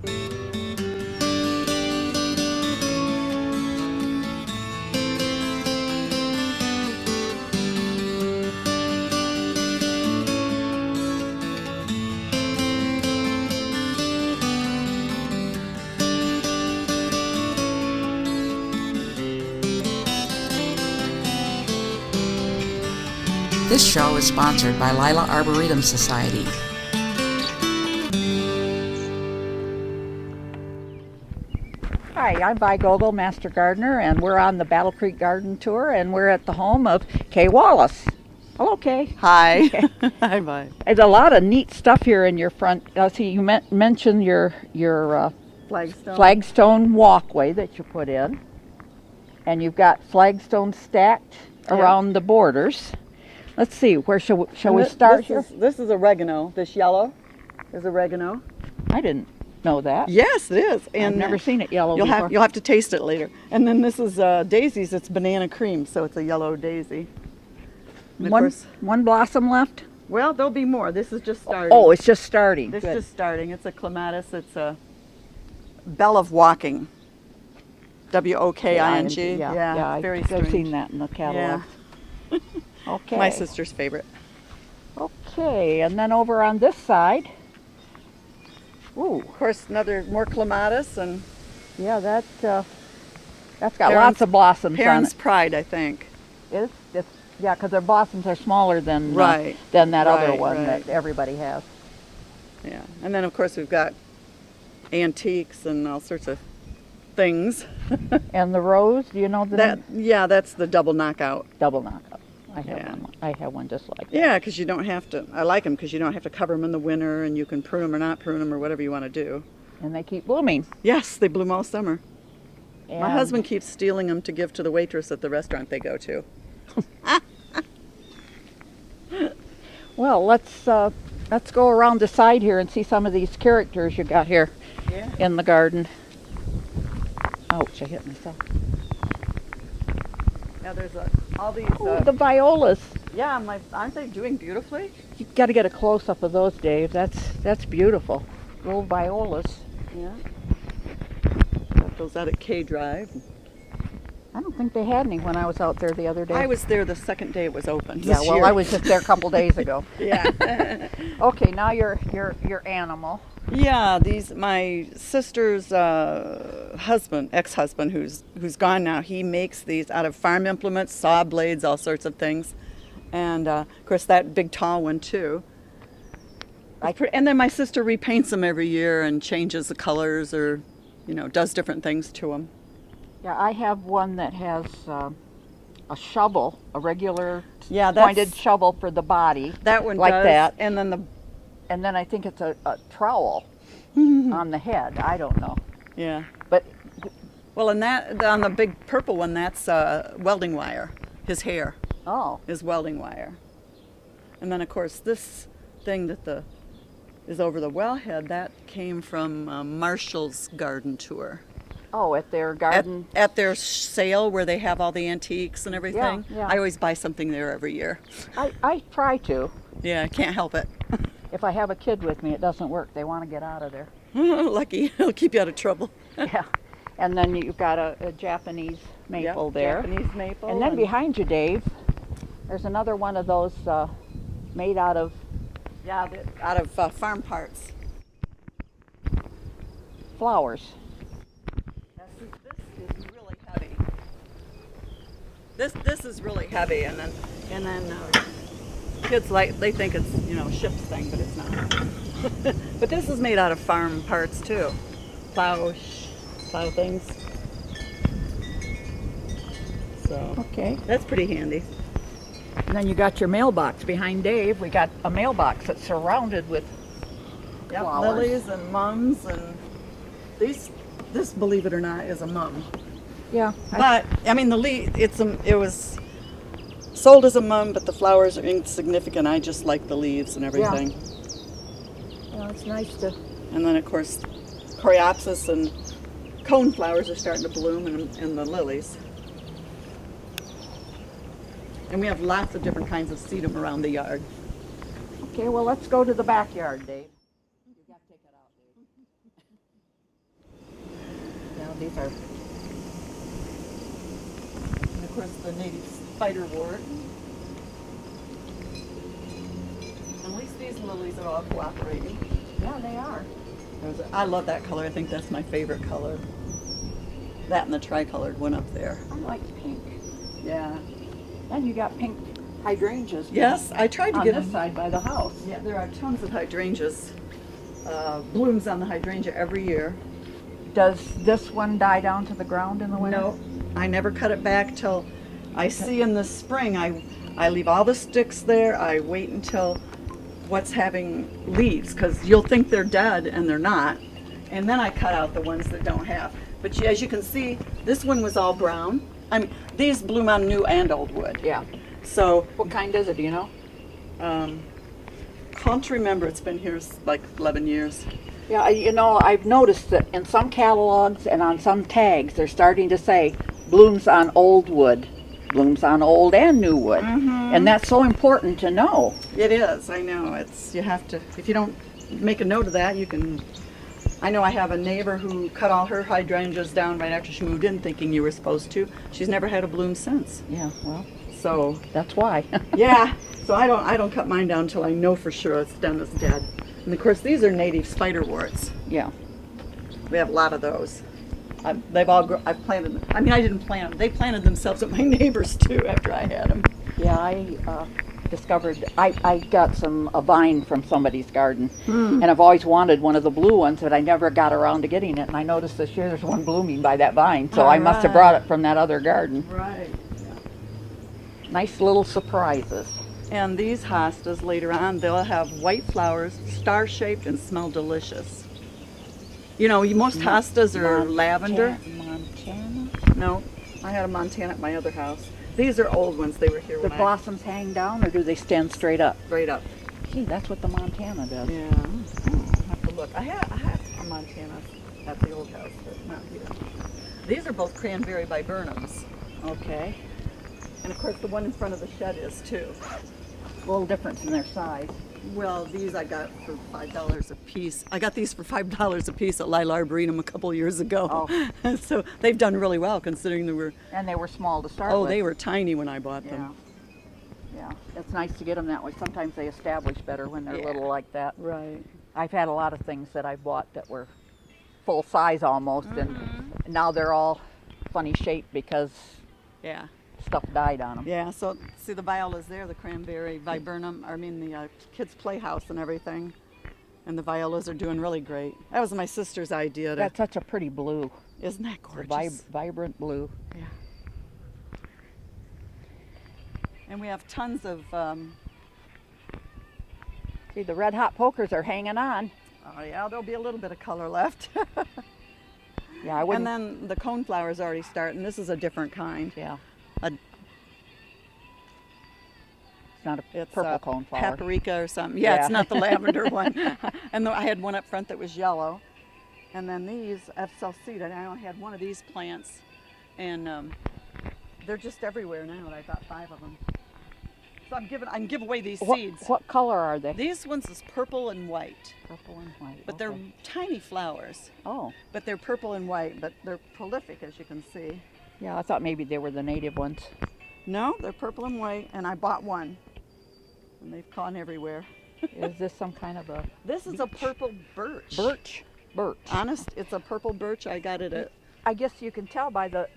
This show is sponsored by Lila Arboretum Society. Hi, I'm Vi Gogol, Master Gardener, and we're on the Battle Creek Garden Tour, and we're at the home of Kay Wallace. Hello, Kay. Hi. Okay. Hi, Vi. There's a lot of neat stuff here in your front. See, you mentioned your flagstone walkway that you put in, and you've got flagstones stacked around the borders. Let's see, where shall we start here? This is oregano. This yellow is oregano. I didn't know that. Yes, it is. And I've never seen it yellow before. You'll have to taste it later. And then this is daisies. It's banana cream, so it's a yellow daisy. One blossom left? Well, there'll be more. This is just starting. Oh, it's just starting. This Good. is just starting. It's a clematis. It's a bell of walking. W-O-K-I-N-G. Yeah, very I've strange. seen that in the catalog. Yeah. Okay. My sister's favorite. Okay, and then over on this side. Ooh. Of course, more clematis and. Yeah, that's got lots of blossoms on it. Parents' Pride, I think. Yeah, because their blossoms are smaller than that other one that everybody has. Yeah, and then of course we've got antiques and all sorts of things. And the rose, do you know that? Yeah, that's the double knockout. Double knockout. I have one just like that. Yeah, because you don't have to. I like them because you don't have to cover them in the winter, and you can prune them or not prune them or whatever you want to do. And they keep blooming. Yes, they bloom all summer. And my husband keeps stealing them to give to the waitress at the restaurant they go to. Well, let's go around the side here and see some of these characters you got here in the garden. Ouch, I hit myself. Yeah, there's all these. The violas. Yeah, aren't they doing beautifully? You've got to get a close-up of those, Dave. That's beautiful. Little violas. Yeah. Got those out at K Drive. I don't think they had any when I was out there the other day. I was there the second day it was open. Yeah, well, I was just there a couple days ago. Yeah. Okay, now your animal. Yeah, my sister's ex-husband, who's gone now, he makes these out of farm implements, saw blades, all sorts of things, and of course that big tall one too. And then my sister repaints them every year and changes the colors or, does different things to them. Yeah, I have one that has a shovel, a regular pointed shovel for the body. That one like does. That, and then I think it's a trowel on the head. I don't know. Yeah. But and that on the big purple one, that's welding wire. His hair. Oh. Is welding wire. And then of course this thing that is over the wellhead, that came from Marshall's garden tour. Oh, at their garden? At their sale where they have all the antiques and everything. Yeah. I always buy something there every year. I try to. Yeah, I can't help it. If I have a kid with me, it doesn't work. They want to get out of there. Lucky. It'll keep you out of trouble. Yeah. And then you've got a Japanese maple there. Japanese maple. And then behind you, Dave, there's another one of those made out of... Yeah, out of farm parts. Flowers. This is really heavy. This is really heavy, and then kids they think it's ship's thing, but it's not. But this is made out of farm parts too, plow things. So okay, that's pretty handy. And then you got your mailbox behind Dave. We got a mailbox that's surrounded with flowers. Lilies and mums, and this, believe it or not, is a mum. Yeah. But I mean it was sold as a mum, but the flowers are insignificant. I just like the leaves and everything. Yeah, it's nice to. And then of course, coreopsis and cone flowers are starting to bloom, and the lilies. And we have lots of different kinds of sedum around the yard. Okay, well let's go to the backyard, Dave. You got to take it out, Dave. These are. And of course the native spiderwort. At least these lilies are all cooperating. Yeah, they are. I love that color. I think that's my favorite color. That and the tricolored one up there. I like pink. Yeah. And you got pink hydrangeas. Yes, I tried to on get this them. side by the house. Yeah, there are tons of hydrangeas. Blooms on the hydrangea every year. Does this one die down to the ground in the winter? No, I never cut it back till I see in the spring. I leave all the sticks there. I wait until what's having leaves, because you'll think they're dead and they're not. And then I cut out the ones that don't have. But as you can see, this one was all brown. I mean, these bloom on new and old wood. Yeah. So, What kind is it, do you know? can't remember. It's been here like 11 years. Yeah, you know, I've noticed that in some catalogs and on some tags, they're starting to say blooms on old wood, blooms on old and new wood. And that's so important to know. It is, I know. It's, you have to, if you don't make a note of that, you can, I know I have a neighbor who cut all her hydrangeas down right after she moved in thinking you were supposed to. She's never had a bloom since. Yeah, well, So, that's why. yeah. So I don't cut mine down until I know for sure it's done, it's dead. And of course these are native spiderworts. Yeah. We have a lot of those. They've all I've planted them. I mean, I didn't plant them. They planted themselves with my neighbors too after I had them. Yeah, I discovered, I got a vine from somebody's garden, and I've always wanted one of the blue ones, but I never got around to getting it, and I noticed this year there's one blooming by that vine, so I must have brought it from that other garden. Right. Nice little surprises. And these hostas later on, they'll have white flowers, star-shaped, and smell delicious. You know, most hostas are lavender. Montana? No, I had a Montana at my other house. These are old ones. They were here The when blossoms hang down, or do they stand straight up? straight up. Gee, that's what the Montana does. Yeah, I'll have to look. I have a Montana at the old house, but not here. These are both cranberry viburnums. Okay. And of course the one in front of the shed is too. A little difference in their size. Well, these I got for $5 a piece. I got these for $5 a piece at Lila Arboretum a couple years ago. Oh. So they've done really well considering they were, And they were small to start with. they were tiny when I bought Yeah. them. Yeah. It's nice to get them that way. Sometimes they establish better when they're Yeah. little like that. Right. I've had a lot of things that I bought that were full size almost, and now they're all funny shaped because Yeah. stuff died on them. Yeah, so see the violas there, the cranberry viburnum, the kids' playhouse and everything. And the violas are doing really great. That was my sister's idea. That's such a pretty blue. Isn't that It's a gorgeous? vibrant blue. Yeah. And we have tons of, See, the red hot pokers are hanging on. oh yeah, there'll be a little bit of color left. Yeah, I And wouldn't. then the coneflower's already starting. This is a different kind. Yeah, A- it's not a It's purple a coneflower. paprika or something. Yeah, Yeah. it's not the lavender one. And I had one up front that was yellow. And then these I've self-seeded. I only had one of these plants, and they're just everywhere now. And I got 5 of them. So I can give away these seeds. What color are they? These ones is purple and white, Purple and white. but okay. they're tiny flowers. Oh, But they're purple and white, but they're prolific, as you can see. yeah. I thought maybe they were the native ones. No, they're purple and white, and I bought one, and they've gone everywhere. Is this some kind of a This is a purple birch. birch? Birch. Honest, it's a purple birch. I got it at. I guess you can tell by the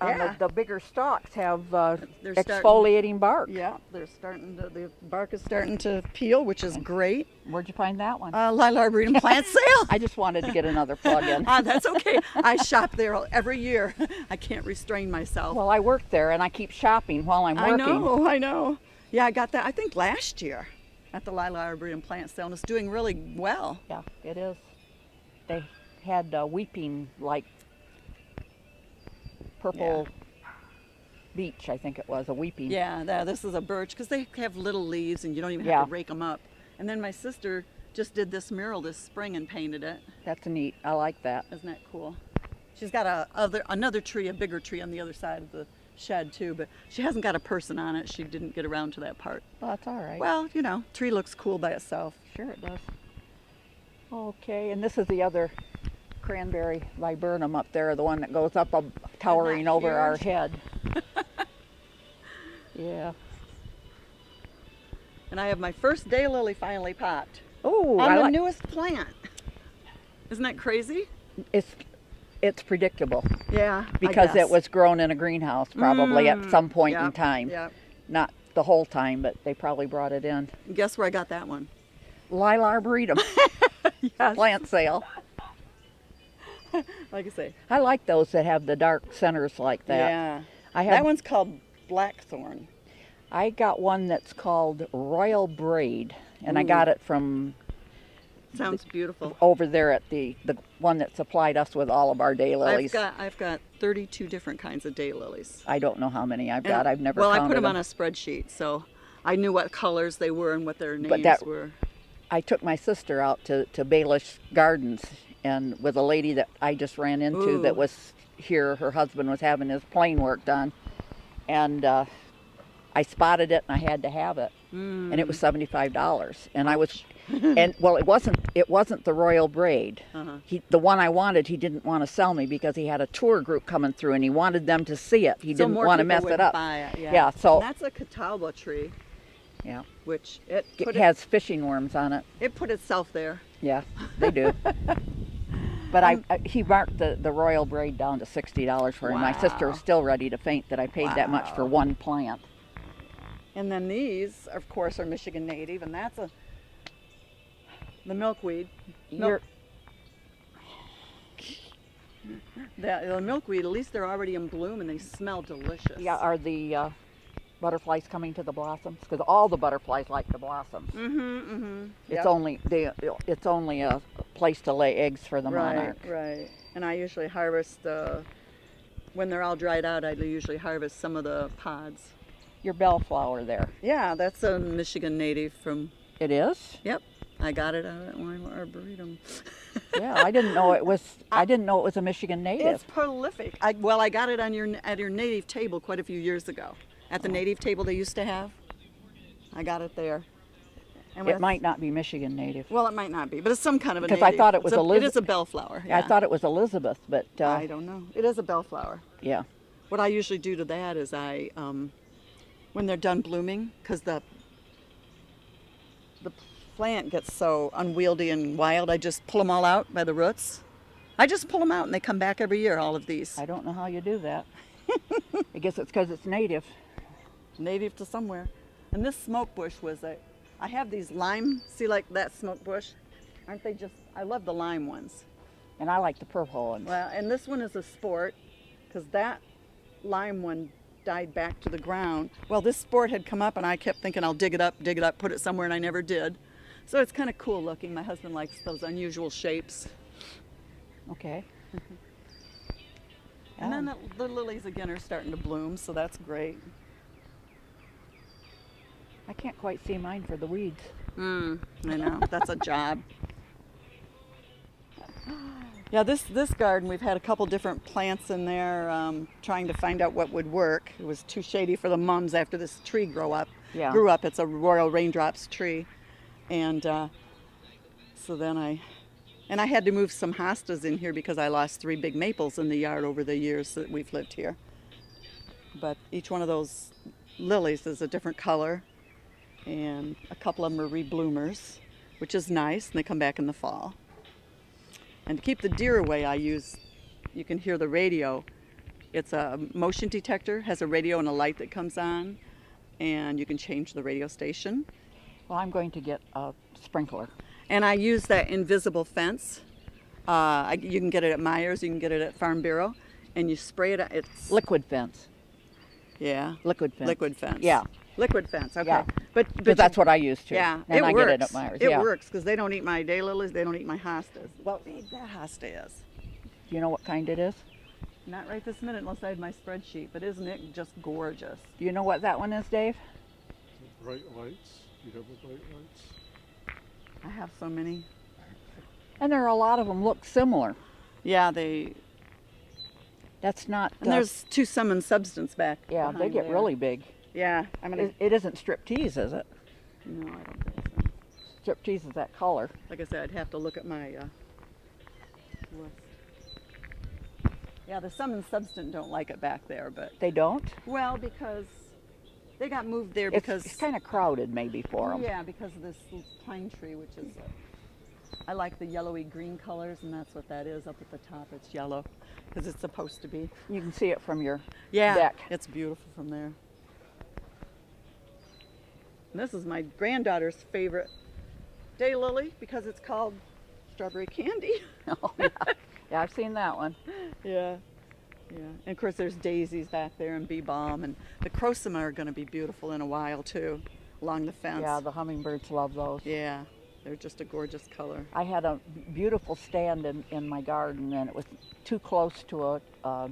Yeah. the bigger stalks have They're starting- exfoliating bark. Yeah, the bark is starting to peel, which is great. Where'd you find that one? Lila Arboretum plant sale. I just wanted to get another plug in. That's okay. I shop there every year. I can't restrain myself. Well, I work there and I keep shopping while I'm working. I know. Yeah, I got that, I think last year at the Lila Arboretum plant sale, and it's doing really well. Yeah, it is. They had weeping like purple beech, I think it was, a weeping. Yeah, this is a birch because they have little leaves and you don't even Yeah. have to rake them up. And then my sister just did this mural this spring and painted it. That's neat. I like that. Isn't that cool? She's got another tree, a bigger tree on the other side of the shed too, but she hasn't got a person on it. She didn't get around to that part. Well, that's all right. Well, you know, tree looks cool by itself. Sure it does. Okay, and this is the other cranberry viburnum up there, the one that goes up towering over our huge? head. Yeah. And I have my first daylily finally popped. Oh, On the newest plant. Isn't that crazy? It's predictable Yeah. because it was grown in a greenhouse probably at some point in Yep, time. yep. Not the whole time, but they probably brought it in. Guess where I got that one? Lila Arboretum Yes. plant sale. Like I say. I like those that have the dark centers like that. Yeah. I have. That one's called blackthorn. I got one that's called Royal Braid, and I Ooh. got it from Sounds beautiful. over there at the one that supplied us with all of our daylilies. I've got 32 different kinds of daylilies. I don't know how many I've got. I've never Well, counted I put them them. on a spreadsheet, so I knew what colors they were and what their names that- were. I took my sister out to Baelish Gardens, and with a lady that I just ran into Ooh. that was here. Her husband was having his plane work done, and I spotted it and I had to have it, and it was $75. And I was, and well, it wasn't the Royal Braid. Uh-huh. The one I wanted, he didn't want to sell me because he had a tour group coming through and he wanted them to see it. He So didn't more want to people mess would it up. buy it, yeah. Yeah, so And that's a Catawba tree, yeah, which it has fishing worms on it. it put itself there. Yeah, they do. But he marked the Royal Braid down to $60 for him. My sister was Wow. still ready to faint that I paid that much for Wow. one plant. And then these, of course, are Michigan native, and that's the milkweed. You're- The milkweed, at least they're already in bloom and they smell delicious. Yeah, are the butterflies coming to the blossoms? Because all the butterflies like the blossoms. It's only a place to lay eggs for the monarch. Right. And I usually harvest when they're all dried out. I usually harvest some of the pods. Your bellflower there. Yeah, that's a Michigan native from. It is? Yep, I got it out at Lima Arboretum. Yeah, I didn't know it was. I didn't know it was a Michigan It's native. prolific. I got it on at your native table quite a few years ago. At the native table they used to have. I got it there. And It might not be Michigan native. Well, it might not be, but it's some kind of a Because I native. thought it was It is a bellflower. Yeah. I thought it was Elizabeth, but I don't know. It is a bellflower. yeah. What I usually do to that is when they're done blooming, because the plant gets so unwieldy and wild, I just pull them all out by the roots. I just pull them out and they come back every year, all of these. I don't know how you do that. I guess it's because it's native. Native to somewhere. And this smoke bush I have these lime, see like that smoke bush? Aren't they just, I love the lime ones. And I like the purple ones. Well, and this one is a sport, because that lime one died back to the ground. Well, this sport had come up and I kept thinking I'll dig it up, put it somewhere, and I never did. So it's kind of cool looking. My husband likes those unusual shapes. Okay. And then the lilies again are starting to bloom, so that's great. I can't quite see mine for the weeds. I know, that's a job. Yeah, this garden, we've had a couple different plants in there, trying to find out what would work. It was too shady for the mums after this tree grew up. It's a royal raindrops tree. And so then I had to move some hostas in here because I lost 3 big maples in the yard over the years that we've lived here. But each one of those lilies is a different color, and a couple of them are rebloomers, which is nice, and they come back in the fall. And to keep the deer away, you can hear the radio. It's a motion detector, has a radio and a light that comes on, and you can change the radio station. Well, I'm going to get a sprinkler. And I use that invisible fence. You can get it at Myers, you can get it at Farm Bureau, and you spray it. It's Liquid fence. Yeah. Liquid fence. Liquid fence. Yeah. Liquid fence. Okay. Yeah. But that's what I use too. Yeah. And it I works. get it at Myers. It works because they don't eat my daylilies. They don't eat my hostas. Well, maybe that hosta is. Do you know what kind it is? Not right this minute, unless I had my spreadsheet. But isn't it just gorgeous? Do you know what that one is, Dave? Bright lights. You have the bright lights. I have so many. And there are a lot of them look similar. Yeah, That's not. and there's 2 summon substance back. Yeah, they behind get there. really big. Yeah, I'm gonna. It isn't striptease, is it? No, I don't think so. Striptease is that color. Like I said, I'd have to look at my list. Yeah, the Sum and Substant don't like it back there, but They don't? well, because they got moved there It's, because it's kind of crowded maybe for them. yeah, because of this pine tree, which is I like the yellowy green colors, and that's what that is up at the top. It's yellow because it's supposed to be. You can see it from your Yeah, deck. it's beautiful from there. And this is my granddaughter's favorite daylily because it's called strawberry candy. Oh, yeah. Yeah, I've seen that one. Yeah. Yeah. And of course there's daisies back there and bee balm, and the crocima are going to be beautiful in a while too, along the fence. Yeah, the hummingbirds love those. Yeah. They're just a gorgeous color. I had a beautiful stand in my garden, and it was too close to a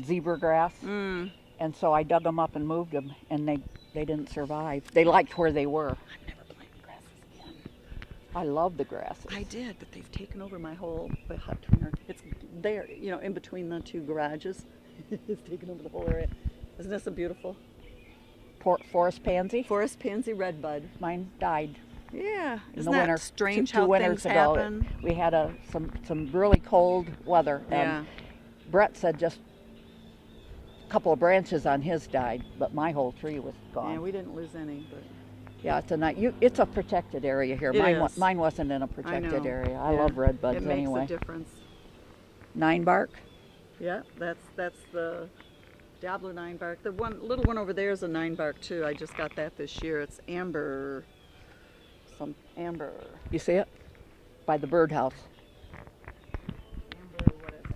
zebra grass, and so I dug them up and moved them, and they didn't survive. They liked where they were. I've never planted grasses again. I love the grasses. I did, but they've taken over my whole hut here. It's there, you know, in between the two garages. It's taken over the whole area. Isn't this a beautiful Forest pansy. forest pansy redbud? Mine died Yeah, in isn't the that winter. strange two how winters things ago. happen? We had some really cold weather, Yeah. and Brett said just a couple of branches on his died, but my whole tree was gone. Yeah, we didn't lose any, but Yeah, it's a protected area here. It Mine is. Mine wasn't in a protected know. area. I Yeah. love red buds it makes anyway. a difference. 9 bark. Yeah, that's the Dabbler 9-bark. The little one over there is a 9-bark too. I just got that this year. It's amber. Some amber. You see it? By the birdhouse. Amber, what is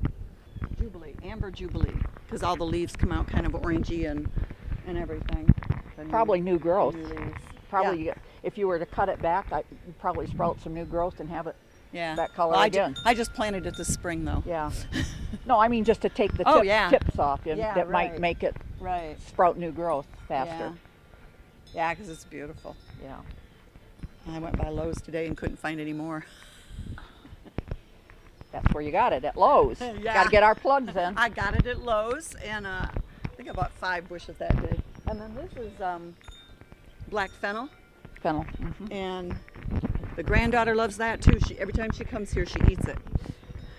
it? Jubilee. Amber Jubilee. Because all the leaves come out kind of orangey and everything. The Probably new growth. new leaves. Probably, if you were to cut it back, you'd probably sprout some new growth and have it Yeah. that color Well, again. I just planted it this spring though. Yeah. No, I mean just to take the Oh, yeah. tips off, and Yeah, that might right. make it Right. sprout new growth faster. Yeah, because it's beautiful. Yeah. I went by Lowe's today and couldn't find any more. That's where you got it, at Lowe's. Yeah. Got to get our plugs in. I got it at Lowe's, and I think I bought 5 bushes that day. And then this is black fennel, Fennel. and the granddaughter loves that too. Every time she comes here, she eats it.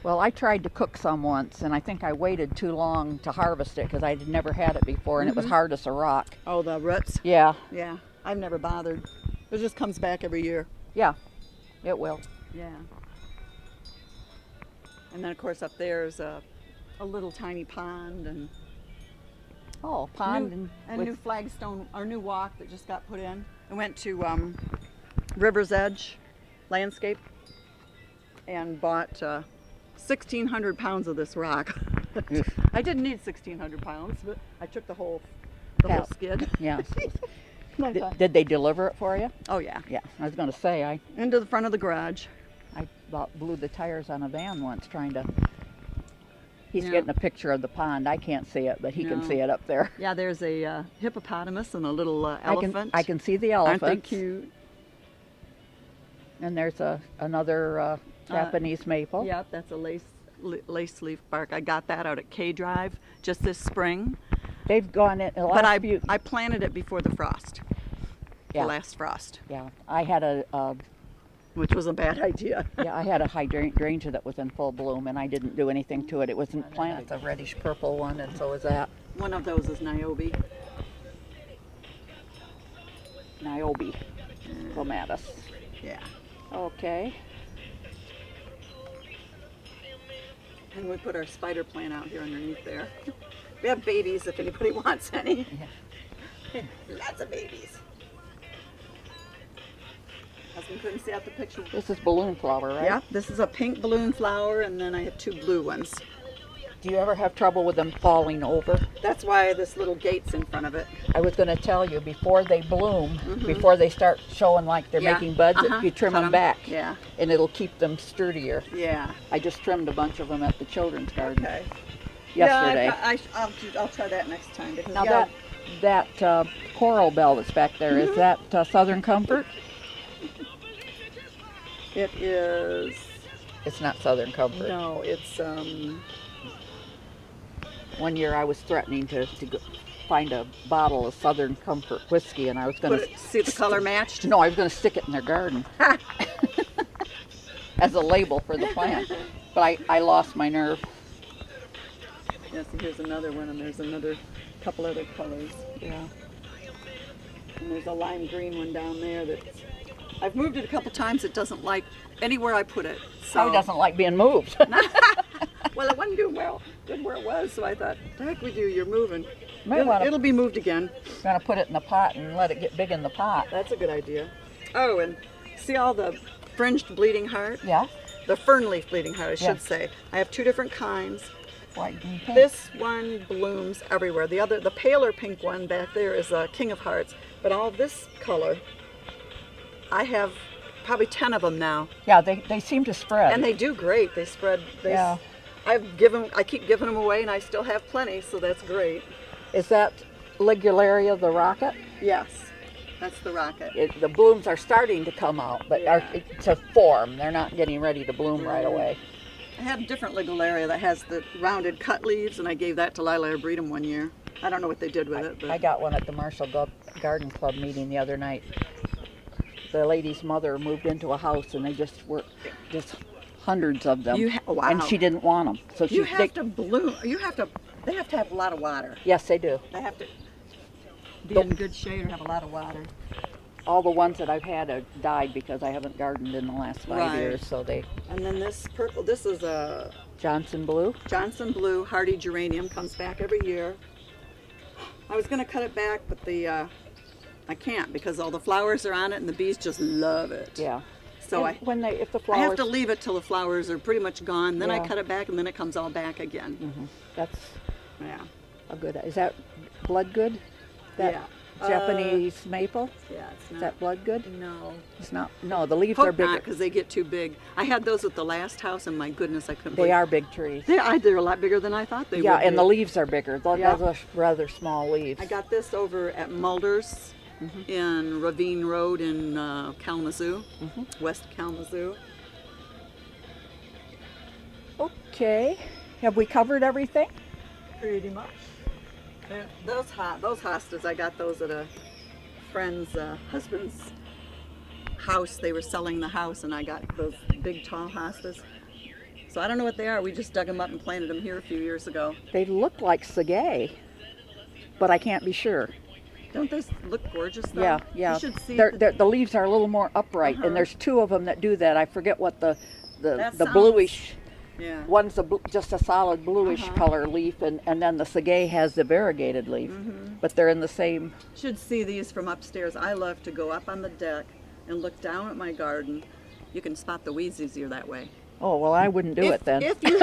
Well, I tried to cook some once, and I think I waited too long to harvest it because I had never had it before, and it was hard as a rock. Oh, the roots? Yeah, Yeah, I've never bothered. It just comes back every year. yeah, it will. Yeah. And then of course up there is a little tiny pond and Oh, pond new, and new flagstone, our new walk that just got put in. I went to River's Edge Landscape and bought 1,600 pounds of this rock. I didn't need 1,600 pounds, but I took the whole Pallet. skid. yeah. And I thought, Did they deliver it for you? oh yeah, Yeah, I was going to say I into the front of the garage. about blew the tires on a van once trying to. He's Yeah. getting a picture of the pond. I can't see it, but he can No. see it up there. Yeah, there's a hippopotamus and a little elephant. I can see the Aren't elephants. they cute? And there's another Japanese maple. Yep, that's a lace leaf bark. I got that out at K Drive just this spring. They've gone in. But I planted it before the frost. Yeah. The last frost, Yeah, I had which was a bad idea. I had a hydrangea that was in full bloom, and I didn't do anything to it. It wasn't planted. It's a reddish purple one, and so is that One of those is Niobe. Niobe clematis. Yeah. Okay. And we put our spider plant out here underneath there. We have babies if anybody wants any. Lots of babies. Husband couldn't see out the picture. This is balloon flower, right? Yeah, this is a pink balloon flower, and then I have 2 blue ones. Do you ever have trouble with them falling over? That's why this little gate's in front of it. I was going to tell you, before they bloom, before they start showing like they're Yeah. making buds, you trim Cut them back. Yeah. And it'll keep them sturdier. Yeah. I just trimmed a bunch of them at the children's garden Okay. yesterday. Yeah, I'll try that next time. Because Now that coral bell that's back there, is that Southern Comfort? it is. It's not Southern Comfort. No, it's One year I was threatening to go find a bottle of Southern Comfort whiskey, and I was going to see the color matched. No, I was going to stick it in their garden as a label for the plant. But I lost my nerve. Yes, and here's another one, and there's another couple other colors. Yeah. And there's a lime green one down there that's, I've moved it a couple times. It doesn't like anywhere I put it. So Probably doesn't like being moved. well, it wasn't doing good where it was, so I thought, the heck with you, you're moving. Might It'll be moved again. Gonna put it in the pot and let it get big in the pot. That's a good idea. Oh, and see all the fringed bleeding heart? Yeah. The fern leaf bleeding heart, I should Yeah. say. I have two different kinds. White and pink. This one blooms everywhere. The paler pink one back there is a king of hearts. But all this color, I have probably 10 of them now. Yeah, they seem to spread. And they do great. They spread. Yeah. I keep giving them away, and I still have plenty, so that's great. Is that Ligularia the rocket? Yes, that's the rocket. The blooms are starting to come out, but Yeah. to form. They're not getting ready to bloom right away. I had a different Ligularia that has the rounded cut leaves, and I gave that to Lila Arboretum one year. I don't know what they did with it, but I got one at the Marshall Garden Club meeting the other night. The lady's mother moved into a house, and they just hundreds of them. Wow. And she didn't want them, so you have to bloom. They have to have a lot of water. Yes, they do. They have to be in good shade or have a lot of water. All the ones that I've had have died because I haven't gardened in the last 5 Right. years. So they And then this purple, this is a Johnson Blue. Johnson Blue hardy geranium, comes back every year. I was going to cut it back, but I can't because all the flowers are on it and the bees just love it. Yeah. So And if the I flowers, have to leave it till the flowers are pretty much gone. Then I Yeah. cut it back and then it comes all back again. that's Yeah. a good. Is that blood good? That Yeah. Japanese maple. Yeah, it's Is not. that blood good? No. It's not. No, the leaves are Hope bigger. not, because they get too big. I had those at the last house, and my goodness, I couldn't They believe are big trees. They're a lot bigger than I thought they would Yeah, be. and the leaves are bigger. Those Yeah. are rather small leaves. I got this over at Mulder's in Ravine Road in Kalamazoo, West Kalamazoo. Okay. Have we covered everything? Pretty much. Those hostas, I got those at a friend's husband's house. They were selling the house, and I got those big tall hostas. So I don't know what they are. We just dug them up and planted them here a few years ago. They look like sagay, but I can't be sure. Don't they look gorgeous though? Yeah, yeah. You should see The leaves are a little more upright, and there's two of them that do that. I forget what the That sounds- bluish. Yeah. One's just a solid bluish color leaf, and then the sagay has the variegated leaf. But they're in the same. Should see these from upstairs. I love to go up on the deck and look down at my garden. You can spot the weeds easier that way. Oh well, I wouldn't do it then. If you,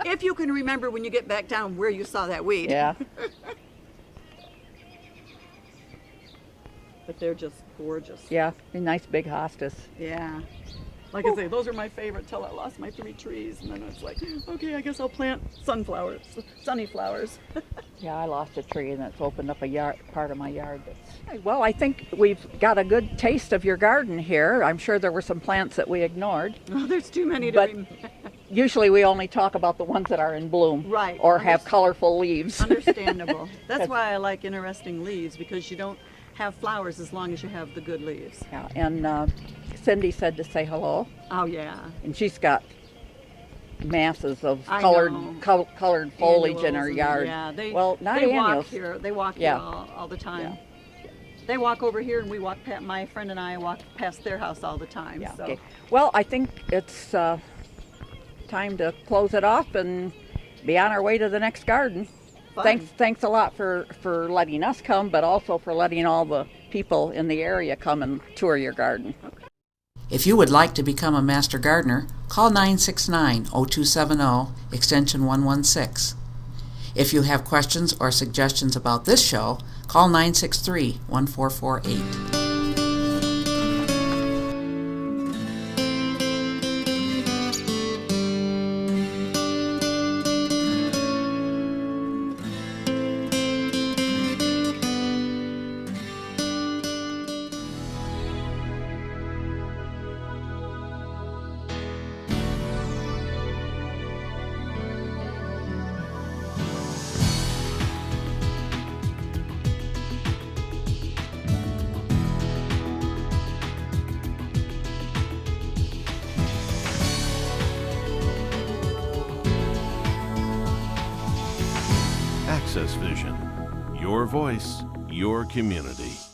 if you can remember when you get back down where you saw that weed. Yeah. But they're just gorgeous. Yeah. A nice big hostas. Yeah. Like I say, those are my favorite till I lost my 3 trees. And then it's like, okay, I guess I'll plant sunflowers, sunny flowers. Yeah, I lost a tree, and it's opened up a part of my yard. Well, I think we've got a good taste of your garden here. I'm sure there were some plants that we ignored. Oh, there's too many to But remember. usually we only talk about the ones that are in bloom. Right. Or have colorful leaves. Understandable. That's why I like interesting leaves, because you don't have flowers as long as you have the good leaves. Yeah, and Cindy said to say hello, Oh yeah. and she's got masses of I colored know. colored foliage in Annuals her and- yard. Yeah, well, not they annuals. walk here. They walk Yeah. here all the time. They walk over here, and we walk. My friend and I walk past their house all the time. Yeah. So. Okay. Well, I think it's time to close it off and be on our way to the next garden. Fun. Thanks a lot for letting us come, but also for letting all the people in the area come and tour your garden. If you would like to become a Master Gardener, call 969-0270, extension 116. If you have questions or suggestions about this show, call 963-1448. AccessVision. Your voice, your community.